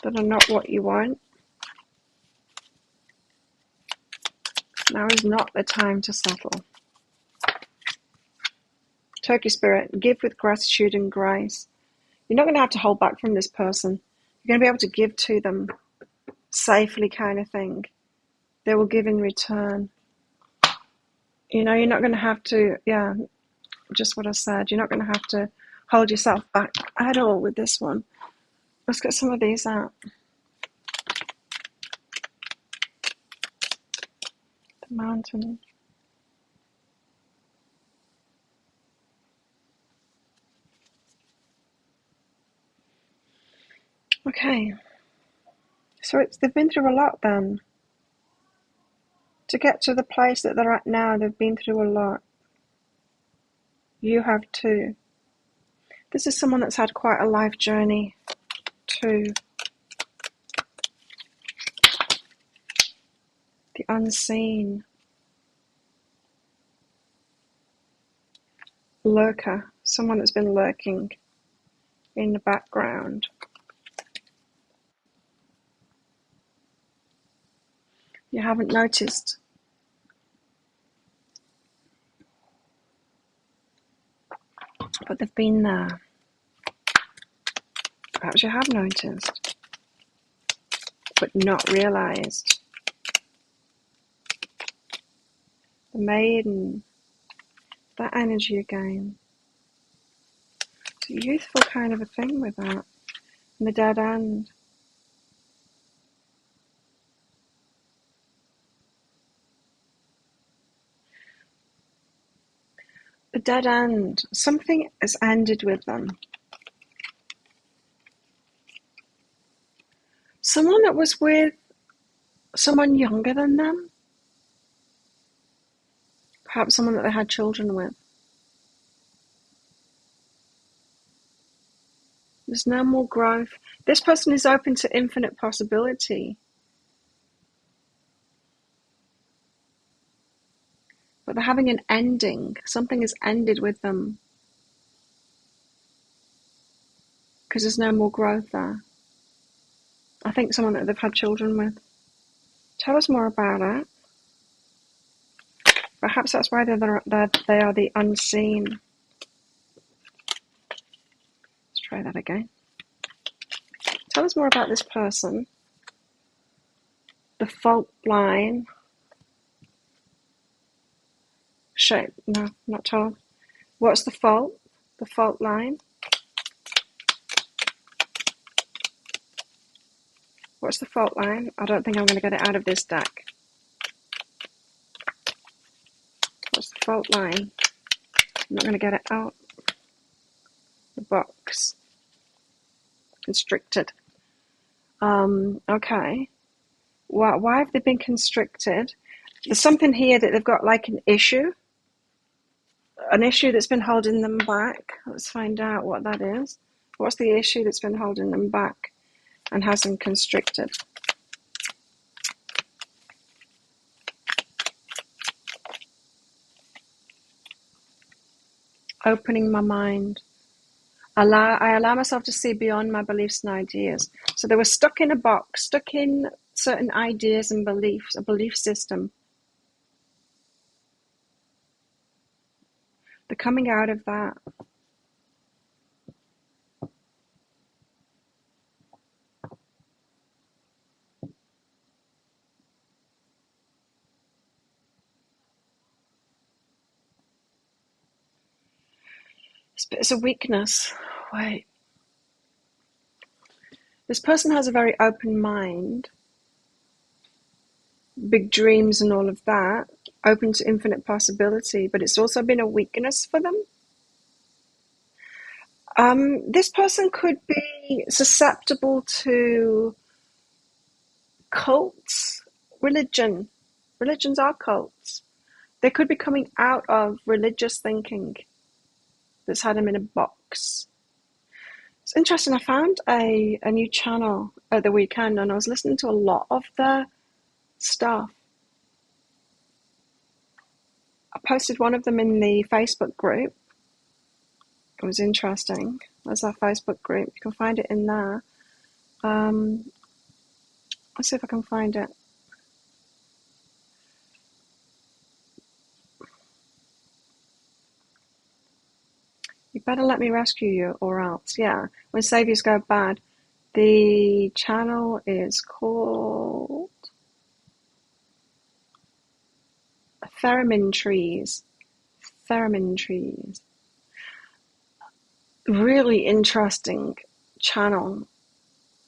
that are not what you want. Now is not the time to settle. Turkey spirit, give with gratitude and grace. You're not going to have to hold back from this person. You're going to be able to give to them safely, kind of thing. They will give in return. You know, you're not going to have to, just what I said. You're not going to have to hold yourself back at all with this one. Let's get some of these out. The mountain. Okay. So they've been through a lot then. To get to the place that they're at now, they've been through a lot. You have too. This is someone that's had quite a life journey too. The unseen. Lurker. Someone that's been lurking in the background. You haven't noticed. But they've been there. Perhaps you have noticed, but not realised. The maiden, that energy again. It's a youthful kind of a thing with that. And the dead end. The dead end. Something has ended with them. Someone that was with someone younger than them. Perhaps someone that they had children with. There's no more growth. This person is open to infinite possibility. But they're having an ending. Something has ended with them. Because there's no more growth there. I think someone that they've had children with. Tell us more about it. Perhaps that's why they are the unseen. Let's try that again. Tell us more about this person. The fault line. Shape. No, not told. What's the fault? The fault line. What's the fault line? I don't think I'm going to get it out of this deck. What's the fault line? I'm not going to get it out. The box. Constricted. Okay. Why have they been constricted? There's something here that they've got like an issue that's been holding them back. Let's find out what that is. What's the issue that's been holding them back and has them constricted? Opening my mind. I allow myself to see beyond my beliefs and ideas. So they were stuck in a box, stuck in certain ideas and beliefs, a belief system. They're coming out of that. It's a weakness. Wait. This person has a very open mind, big dreams and all of that, open to infinite possibility, but it's also been a weakness for them. This person could be susceptible to cults, religion. Religions are cults. They could be coming out of religious thinking that's had them in a box. It's interesting. I found a new channel at the weekend and I was listening to a lot of their stuff. I posted one of them in the Facebook group. It was interesting. There's our Facebook group. You can find it in there. Let's see if I can find it. You better let me rescue you or else. Yeah, when saviors go bad. The channel is called Theremin Trees. Theremin Trees. Really interesting channel.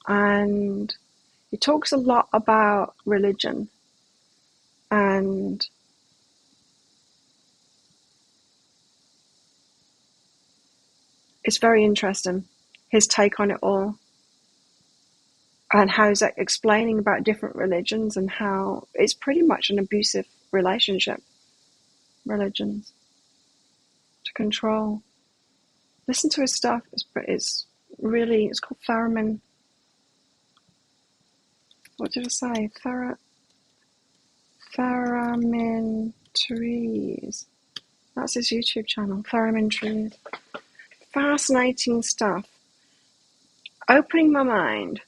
And he talks a lot about religion. And it's very interesting, his take on it all. And how he's explaining about different religions and how it's pretty much an abusive relationship. Religions. To control. Listen to his stuff. It's called Theremin. What did I say? Theremin Trees. That's his YouTube channel. Theremin Trees. Fascinating stuff. Opening my mind.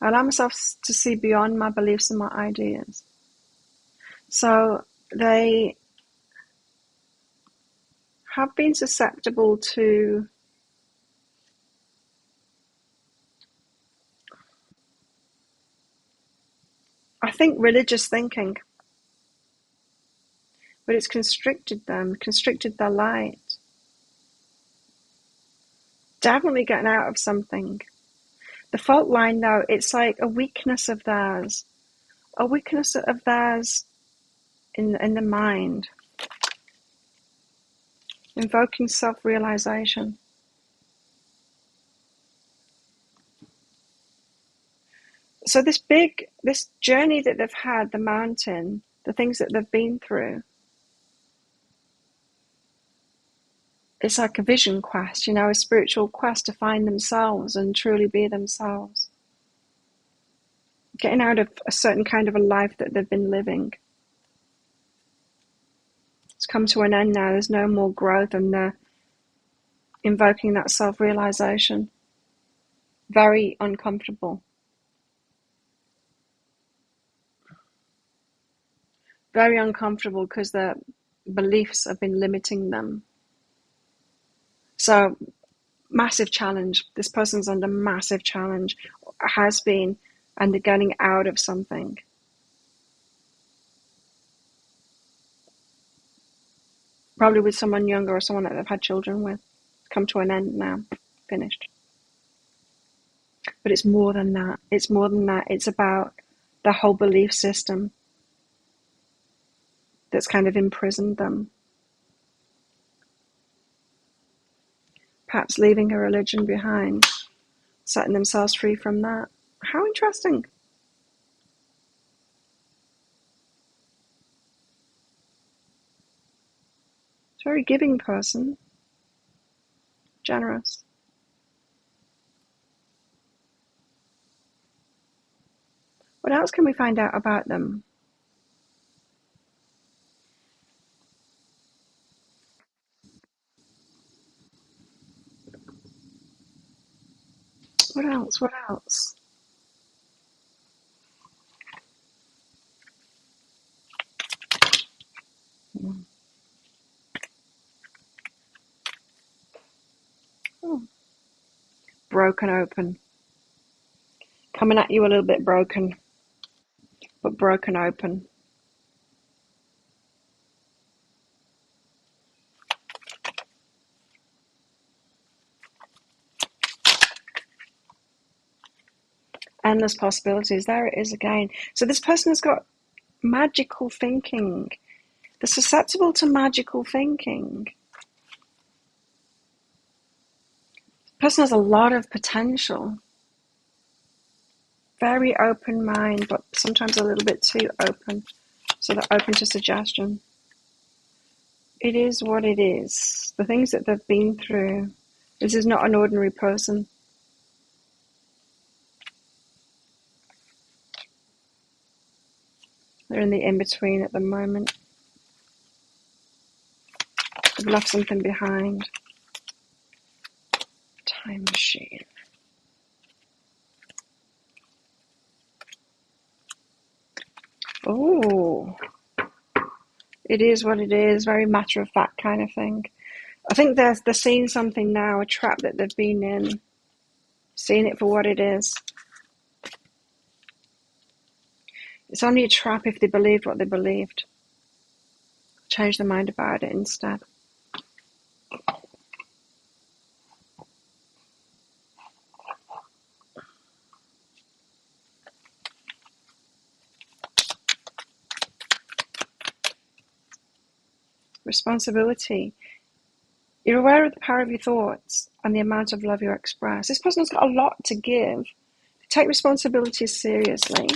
I allow myself to see beyond my beliefs and my ideas. So they have been susceptible to I think religious thinking, but it's constricted them, constricted their light. Definitely getting out of something. The fault line, though, it's like a weakness of theirs in the mind, invoking self-realization. So this journey that they've had, the mountain, the things that they've been through, it's like a vision quest, a spiritual quest to find themselves and truly be themselves. Getting out of a certain kind of a life that they've been living. It's come to an end now. There's no more growth and they're invoking that self-realization. Very uncomfortable. Very uncomfortable because their beliefs have been limiting them. So Massive challenge. This person's under massive challenge, has been, and they're getting out of something. Probably with someone younger or someone that they've had children with. Come to an end now. Finished. But it's more than that. It's more than that. It's about the whole belief system that's kind of imprisoned them. Perhaps leaving a religion behind, setting themselves free from that. How interesting. It's a very giving person. Generous. What else can we find out about them? What else? What else? Oh, broken open. Coming at you a little bit broken, but broken open. Endless possibilities. There it is again. So this person has got magical thinking. They're susceptible to magical thinking. The person has a lot of potential. Very open mind, but sometimes a little bit too open. So they're open to suggestion. It is what it is. The things that they've been through. This is not an ordinary person. They're in the in-between at the moment. They've left something behind. Time machine. Oh, it is what it is. Very matter of fact kind of thing. I think they're seeing something now, a trap that they've been in. Seeing it for what it is. It's only a trap if they believed what they believed. Change their mind about it instead. Responsibility. You're aware of the power of your thoughts and the amount of love you express. This person's got a lot to give. Take responsibility seriously.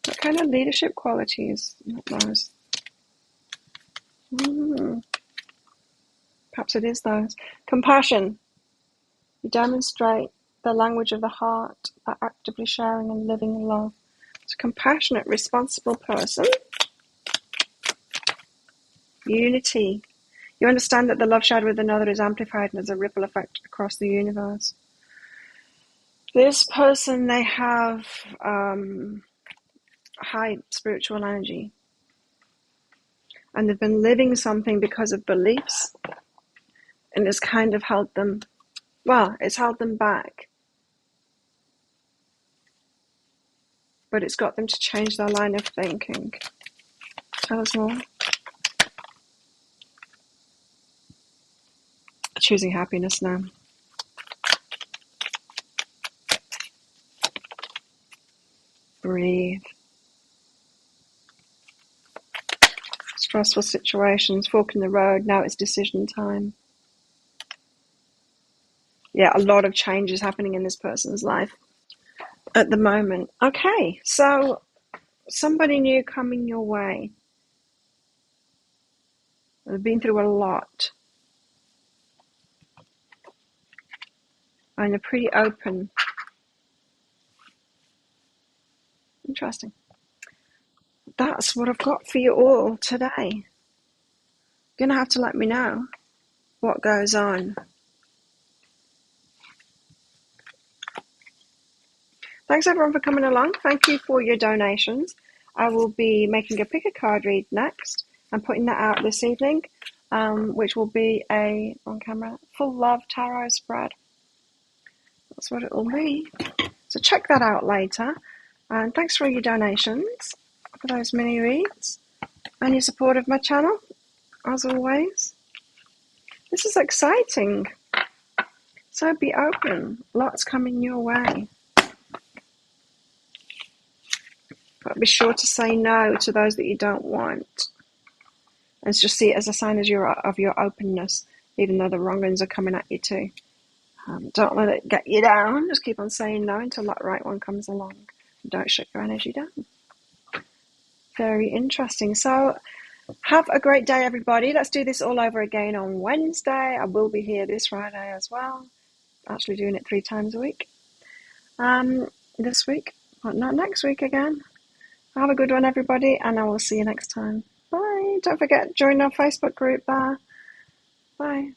What kind of leadership qualities? Not those. Perhaps it is those. Compassion. You demonstrate the language of the heart by actively sharing and living love. It's a compassionate, responsible person. Unity. You understand that the love shared with another is amplified and has a ripple effect across the universe. This person, they have high spiritual energy. And they've been living something because of beliefs. And it's kind of held them, well, it's held them back. But it's got them to change their line of thinking. Tell us more. Choosing happiness now. Breathe. Stressful situations, fork in the road, now it's decision time. Yeah, a lot of changes happening in this person's life at the moment. Okay, so somebody new coming your way. They've been through a lot. And they're pretty open. Interesting. That's what I've got for you all today. You're going to have to let me know what goes on. Thanks everyone for coming along. Thank you for your donations. I will be making a pick a card read next. I'm putting that out this evening, which will be a, on camera, full love tarot spread. That's what it will be. So check that out later. And thanks for your donations for those mini reads and your support of my channel, as always. This is exciting. So be open. Lots coming your way. But be sure to say no to those that you don't want. And just see it as a sign of your openness, even though the wrong ones are coming at you too. Don't let it get you down. Just keep on saying no until that right one comes along. Don't shut your energy down. Very interesting. So have a great day, everybody. Let's do this all over again on Wednesday. I will be here this Friday as well. Actually doing it 3 times a week. This week, but not next week again. Have a good one, everybody, and I will see you next time. Bye. Don't forget, join our Facebook group there. Bye.